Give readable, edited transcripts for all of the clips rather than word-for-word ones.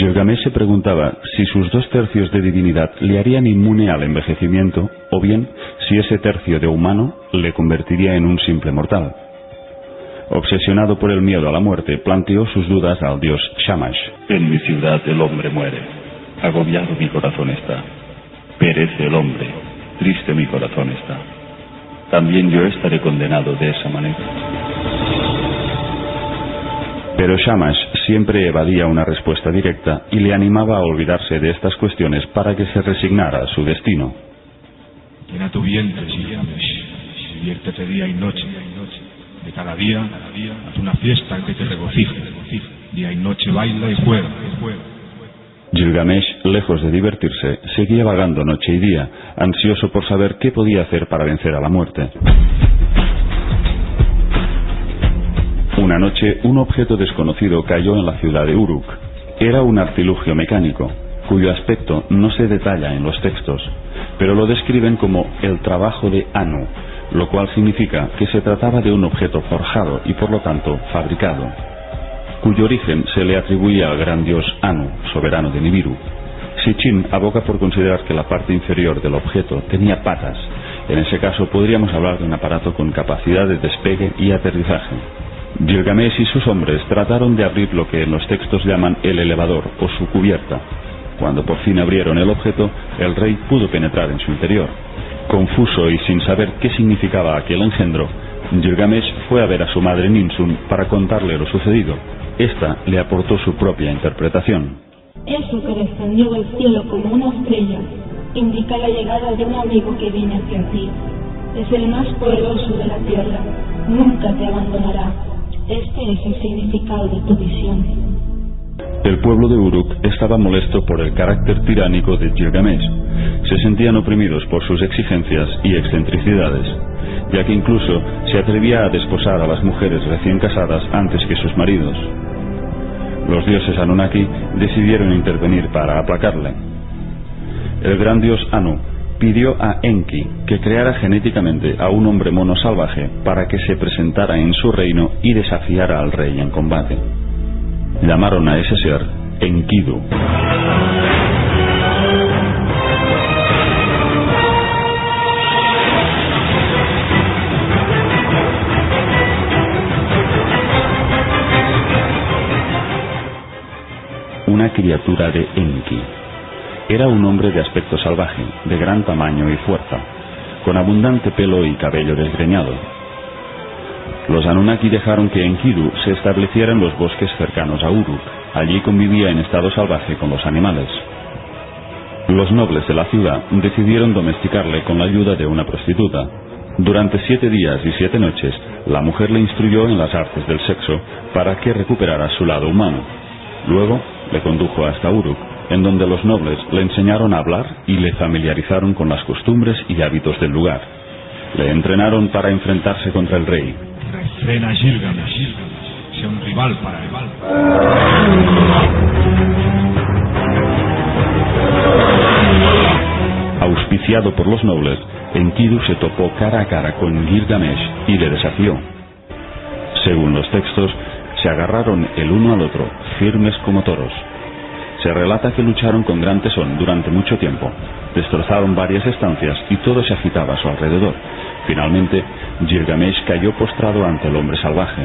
Gilgamesh se preguntaba si sus 2 tercios de divinidad le harían inmune al envejecimiento, o bien si ese tercio de humano le convertiría en un simple mortal. Obsesionado por el miedo a la muerte, planteó sus dudas al dios Shamash. En mi ciudad el hombre muere, agobiado mi corazón está. Perece el hombre, triste mi corazón está. También yo estaré condenado de esa manera. Pero Shamash siempre evadía una respuesta directa y le animaba a olvidarse de estas cuestiones para que se resignara a su destino. Llena tu vientre, Gilgamesh, diviértete día y noche. De cada día, haz una fiesta en que te regocije. Día y noche baila y juega. Gilgamesh, lejos de divertirse, seguía vagando noche y día, ansioso por saber qué podía hacer para vencer a la muerte. Una noche, un objeto desconocido cayó en la ciudad de Uruk. Era un artilugio mecánico, cuyo aspecto no se detalla en los textos, pero lo describen como el trabajo de Anu, lo cual significa que se trataba de un objeto forjado y por lo tanto fabricado, cuyo origen se le atribuía al gran dios Anu, soberano de Nibiru. Sitchin aboga por considerar que la parte inferior del objeto tenía patas. En ese caso podríamos hablar de un aparato con capacidad de despegue y aterrizaje. Gilgamesh y sus hombres trataron de abrir lo que en los textos llaman el elevador o su cubierta. Cuando por fin abrieron el objeto, el rey pudo penetrar en su interior. Confuso y sin saber qué significaba aquel engendro, Gilgamesh fue a ver a su madre Ninsun para contarle lo sucedido. Esta le aportó su propia interpretación. Eso que descendió del cielo como una estrella indica la llegada de un amigo que viene hacia ti. Es el más poderoso de la tierra. Nunca te abandonará. Este es el significado de tu visión. El pueblo de Uruk estaba molesto por el carácter tiránico de Gilgamesh. Se sentían oprimidos por sus exigencias y excentricidades, ya que incluso se atrevía a desposar a las mujeres recién casadas antes que sus maridos. Los dioses Anunnaki decidieron intervenir para aplacarle. El gran dios Anu pidió a Enki que creara genéticamente a un hombre mono salvaje para que se presentara en su reino y desafiara al rey en combate. Llamaron a ese ser Enkidu. Una criatura de Enki. Era un hombre de aspecto salvaje, de gran tamaño y fuerza, con abundante pelo y cabello desgreñado. Los Anunnaki dejaron que Enkidu se estableciera en los bosques cercanos a Uruk. Allí convivía en estado salvaje con los animales. Los nobles de la ciudad decidieron domesticarle con la ayuda de una prostituta. Durante 7 días y 7 noches, la mujer le instruyó en las artes del sexo para que recuperara su lado humano. Luego le condujo hasta Uruk, en donde los nobles le enseñaron a hablar y le familiarizaron con las costumbres y hábitos del lugar. Le entrenaron para enfrentarse contra el rey. Refrena Gilgamesh, sea un rival para él. Auspiciado por los nobles, Enkidu se topó cara a cara con Gilgamesh y le desafió. Según los textos, se agarraron el uno al otro, firmes como toros. Se relata que lucharon con gran tesón durante mucho tiempo. Destrozaron varias estancias y todo se agitaba a su alrededor. Finalmente, Gilgamesh cayó postrado ante el hombre salvaje.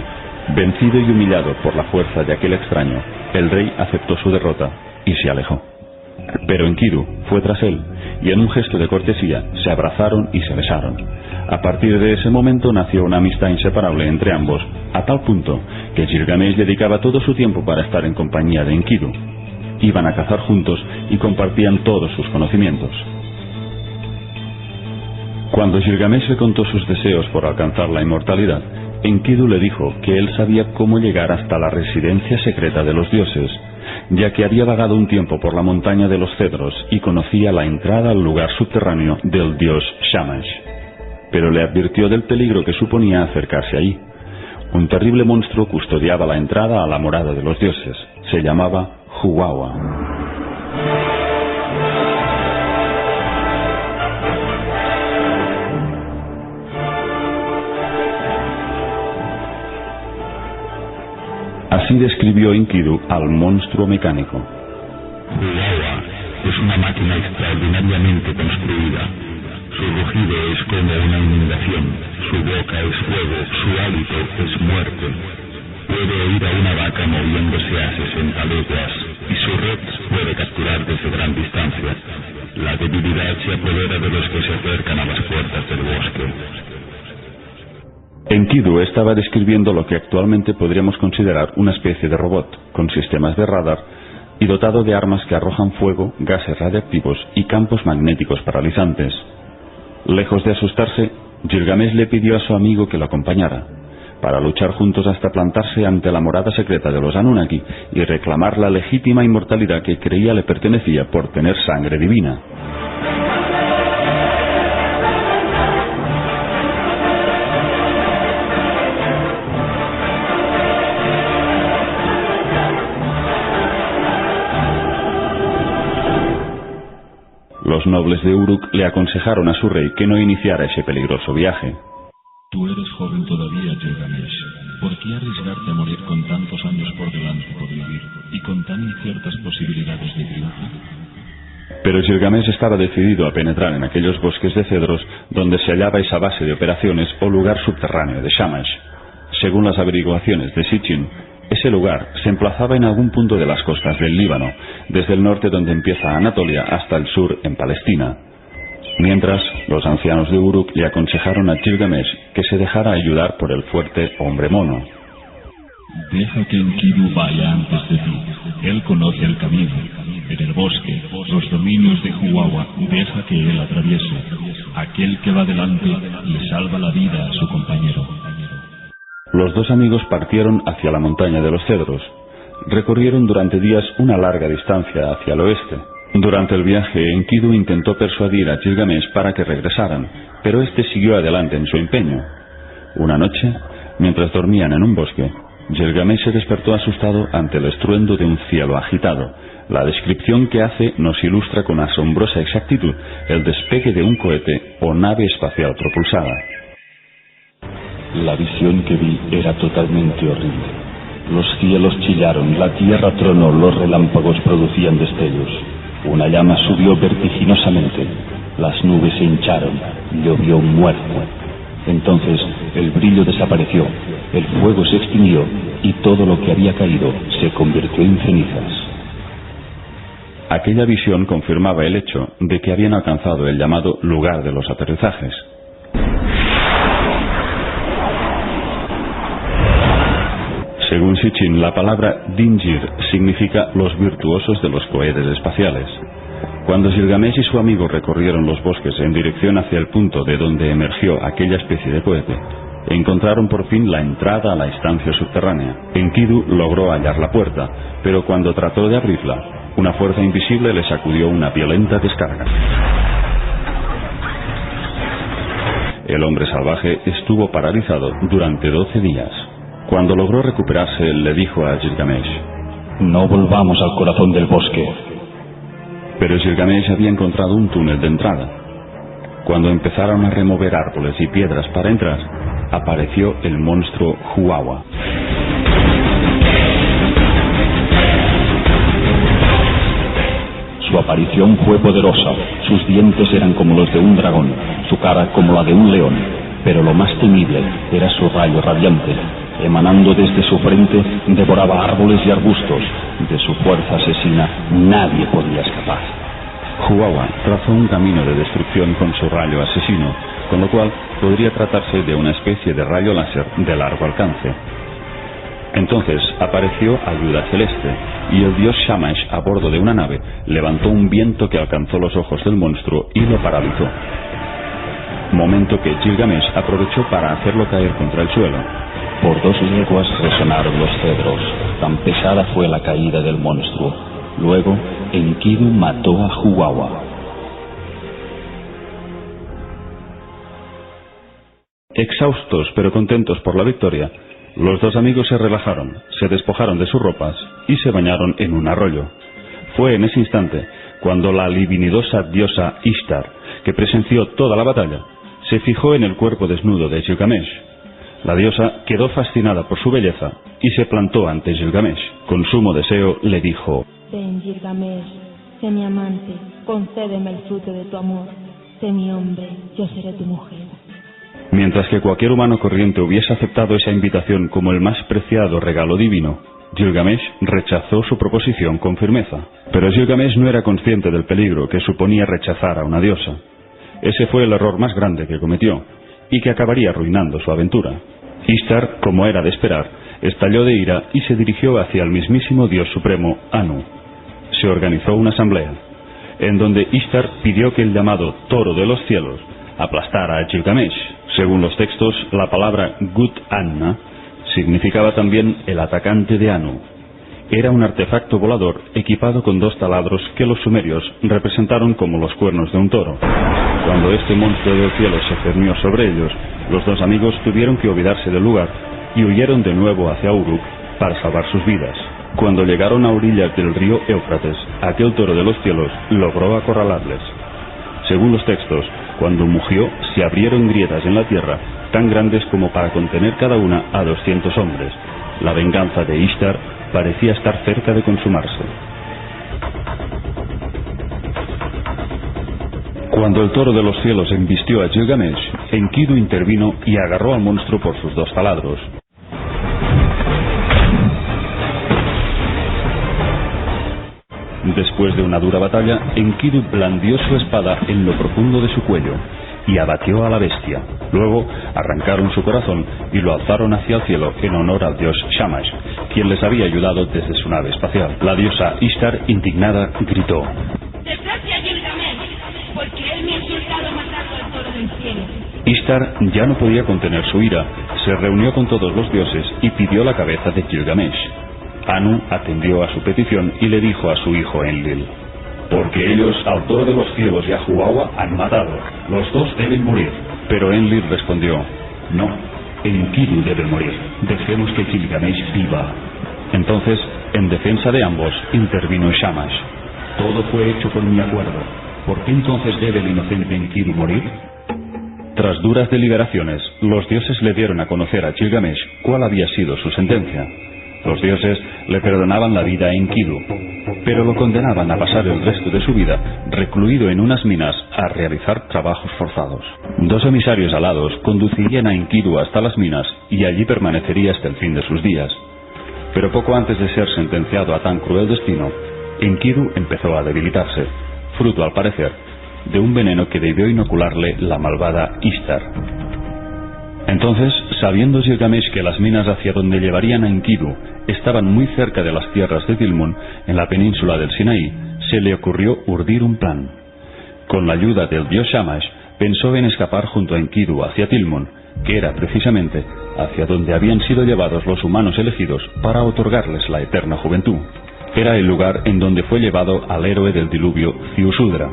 Vencido y humillado por la fuerza de aquel extraño, el rey aceptó su derrota y se alejó. Pero Enkidu fue tras él, y en un gesto de cortesía se abrazaron y se besaron. A partir de ese momento nació una amistad inseparable entre ambos, a tal punto que Gilgamesh dedicaba todo su tiempo para estar en compañía de Enkidu. Iban a cazar juntos y compartían todos sus conocimientos. Cuando Gilgamesh le contó sus deseos por alcanzar la inmortalidad, Enkidu le dijo que él sabía cómo llegar hasta la residencia secreta de los dioses, ya que había vagado un tiempo por la montaña de los cedros y conocía la entrada al lugar subterráneo del dios Shamash. Pero le advirtió del peligro que suponía acercarse allí. Un terrible monstruo custodiaba la entrada a la morada de los dioses. Se llamaba Huwawa. Así describió Enkidu al monstruo mecánico. Huwawa es una máquina extraordinariamente construida. Su rugido es como una inundación, su boca es fuego, su hálito es muerte. Puede oír a una vaca moviéndose a 60 leguas y su red puede capturar desde gran distancia. La debilidad se apodera de los que se acercan a las puertas del bosque. Enkidu estaba describiendo lo que actualmente podríamos considerar una especie de robot, con sistemas de radar y dotado de armas que arrojan fuego, gases radiactivos y campos magnéticos paralizantes. Lejos de asustarse, Gilgamesh le pidió a su amigo que lo acompañara, para luchar juntos hasta plantarse ante la morada secreta de los Anunnaki y reclamar la legítima inmortalidad que creía le pertenecía por tener sangre divina. Los nobles de Uruk le aconsejaron a su rey que no iniciara ese peligroso viaje. Tú eres joven todavía, Gilgamesh. ¿Por qué arriesgarte a morir con tantos años por delante por vivir y con tan inciertas posibilidades de triunfo? Pero Gilgamesh estaba decidido a penetrar en aquellos bosques de cedros donde se hallaba esa base de operaciones o lugar subterráneo de Shamash. Según las averiguaciones de Sitchin, ese lugar se emplazaba en algún punto de las costas del Líbano, desde el norte donde empieza Anatolia hasta el sur en Palestina. Mientras, los ancianos de Uruk le aconsejaron a Gilgamesh que se dejara ayudar por el fuerte hombre mono. Deja que Enkidu vaya antes de ti. Él conoce el camino. En el bosque, los dominios de Huwawa, deja que él atraviese. Aquel que va delante le salva la vida a su compañero. Los dos amigos partieron hacia la montaña de los cedros. Recorrieron durante días una larga distancia hacia el oeste. Durante el viaje, Enkidu intentó persuadir a Gilgamesh para que regresaran, pero este siguió adelante en su empeño. Una noche, mientras dormían en un bosque, Gilgamesh se despertó asustado ante el estruendo de un cielo agitado. La descripción que hace nos ilustra con asombrosa exactitud el despegue de un cohete o nave espacial propulsada. La visión que vi era totalmente horrible. Los cielos chillaron, la tierra tronó, los relámpagos producían destellos. Una llama subió vertiginosamente, las nubes se hincharon, llovió muerte. Entonces el brillo desapareció, el fuego se extinguió y todo lo que había caído se convirtió en cenizas. Aquella visión confirmaba el hecho de que habían alcanzado el llamado lugar de los aterrizajes. Según Sitchin, la palabra Dingir significa los virtuosos de los cohetes espaciales. Cuando Gilgamesh y su amigo recorrieron los bosques en dirección hacia el punto de donde emergió aquella especie de cohete, encontraron por fin la entrada a la estancia subterránea. Enkidu logró hallar la puerta, pero cuando trató de abrirla, una fuerza invisible le sacudió una violenta descarga. El hombre salvaje estuvo paralizado durante 12 días. Cuando logró recuperarse, le dijo a Gilgamesh: No volvamos al corazón del bosque. Pero Gilgamesh había encontrado un túnel de entrada. Cuando empezaron a remover árboles y piedras para entrar, apareció el monstruo Huwawa. Su aparición fue poderosa, sus dientes eran como los de un dragón, su cara como la de un león, pero lo más temible era su rayo radiante. Emanando desde su frente, devoraba árboles y arbustos. De su fuerza asesina nadie podía escapar. Huwawa trazó un camino de destrucción con su rayo asesino, con lo cual podría tratarse de una especie de rayo láser de largo alcance. Entonces apareció Ayuda Celeste, y el dios Shamash, a bordo de una nave, levantó un viento que alcanzó los ojos del monstruo y lo paralizó. Momento que Gilgamesh aprovechó para hacerlo caer contra el suelo. Por 2 leguas resonaron los cedros, tan pesada fue la caída del monstruo. Luego, Enkidu mató a Huwawa. Exhaustos pero contentos por la victoria, los dos amigos se relajaron, se despojaron de sus ropas y se bañaron en un arroyo. Fue en ese instante cuando la libidinosa diosa Ishtar, que presenció toda la batalla, se fijó en el cuerpo desnudo de Gilgamesh. La diosa quedó fascinada por su belleza y se plantó ante Gilgamesh. Con sumo deseo le dijo: Ven, Gilgamesh, sé mi amante, concédeme el fruto de tu amor. Sé mi hombre, yo seré tu mujer. Mientras que cualquier humano corriente hubiese aceptado esa invitación como el más preciado regalo divino, Gilgamesh rechazó su proposición con firmeza. Pero Gilgamesh no era consciente del peligro que suponía rechazar a una diosa. Ese fue el error más grande que cometió, y que acabaría arruinando su aventura. Ishtar, como era de esperar, estalló de ira y se dirigió hacia el mismísimo dios supremo, Anu. Se organizó una asamblea, en donde Ishtar pidió que el llamado Toro de los Cielos aplastara a Gilgamesh. Según los textos, la palabra Gut-Anna significaba también el atacante de Anu. Era un artefacto volador equipado con 2 taladros que los sumerios representaron como los cuernos de un toro. Cuando este monstruo del cielo se cernió sobre ellos, los 2 amigos tuvieron que olvidarse del lugar y huyeron de nuevo hacia Uruk para salvar sus vidas. Cuando llegaron a orillas del río Éufrates, aquel toro de los cielos logró acorralarles. Según los textos, cuando mugió, se abrieron grietas en la tierra tan grandes como para contener cada una a 200 hombres. La venganza de Ishtar parecía estar cerca de consumarse. Cuando el toro de los cielos embistió a Gilgamesh, Enkidu intervino y agarró al monstruo por sus 2 taladros. Después de una dura batalla, Enkidu blandió su espada en lo profundo de su cuello y abatió a la bestia. Luego arrancaron su corazón y lo alzaron hacia el cielo en honor al dios Shamash, quien les había ayudado desde su nave espacial. La diosa Ishtar, indignada, gritó: ¡Desgracia, Gilgamesh! Porque él me ha insultado matando al toro del cielo. Ishtar ya no podía contener su ira, se reunió con todos los dioses y pidió la cabeza de Gilgamesh. Anu atendió a su petición y le dijo a su hijo Enlil: porque ellos al toro de los cielos y a Huawa han matado. Los 2 deben morir. Pero Enlil respondió: no, Enkidu debe morir. Dejemos que Gilgamesh viva. Entonces, en defensa de ambos, intervino Shamash. Todo fue hecho con mi acuerdo. ¿Por qué entonces debe el inocente Enkidu morir? Tras duras deliberaciones, los dioses le dieron a conocer a Gilgamesh cuál había sido su sentencia. Los dioses le perdonaban la vida a Enkidu, pero lo condenaban a pasar el resto de su vida recluido en unas minas a realizar trabajos forzados. 2 emisarios alados conducirían a Enkidu hasta las minas y allí permanecería hasta el fin de sus días. Pero poco antes de ser sentenciado a tan cruel destino, Enkidu empezó a debilitarse, fruto al parecer de un veneno que debió inocularle la malvada Ishtar. Entonces, sabiendo Gilgamesh que las minas hacia donde llevarían a Enkidu estaban muy cerca de las tierras de Tilmun, en la península del Sinaí, se le ocurrió urdir un plan. Con la ayuda del dios Shamash, pensó en escapar junto a Enkidu hacia Tilmun, que era precisamente hacia donde habían sido llevados los humanos elegidos para otorgarles la eterna juventud. Era el lugar en donde fue llevado al héroe del diluvio, Ziusudra.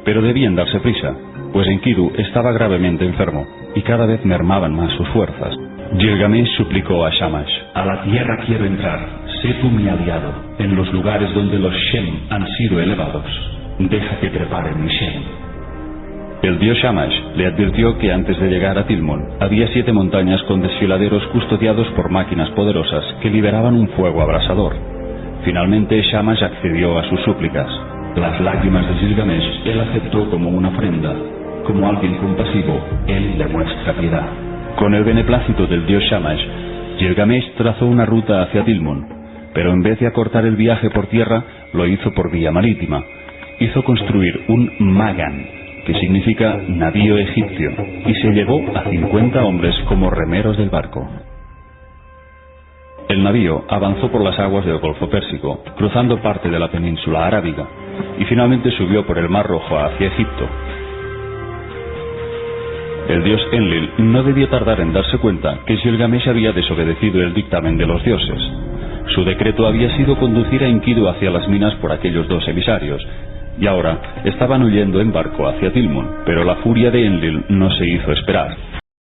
Pero debían darse prisa, pues Enkidu estaba gravemente enfermo y cada vez mermaban más sus fuerzas. Gilgamesh suplicó a Shamash: a la tierra quiero entrar, sé tú mi aliado, en los lugares donde los Shem han sido elevados. Deja que preparen mi Shem. El dios Shamash le advirtió que antes de llegar a Tilmun había 7 montañas con desfiladeros custodiados por máquinas poderosas que liberaban un fuego abrasador. Finalmente Shamash accedió a sus súplicas. Las lágrimas de Gilgamesh él aceptó como una ofrenda. Como alguien compasivo, él le muestra piedad. Con el beneplácito del dios Shamash, Gilgamesh trazó una ruta hacia Tilmun, pero en vez de acortar el viaje por tierra, lo hizo por vía marítima. Hizo construir un Magan, que significa navío egipcio, y se llevó a 50 hombres como remeros del barco. El navío avanzó por las aguas del Golfo Pérsico, cruzando parte de la península arábiga, y finalmente subió por el Mar Rojo hacia Egipto. El dios Enlil no debió tardar en darse cuenta que Gilgamesh había desobedecido el dictamen de los dioses. Su decreto había sido conducir a Enkidu hacia las minas por aquellos 2 emisarios, y ahora estaban huyendo en barco hacia Tilmun, pero la furia de Enlil no se hizo esperar.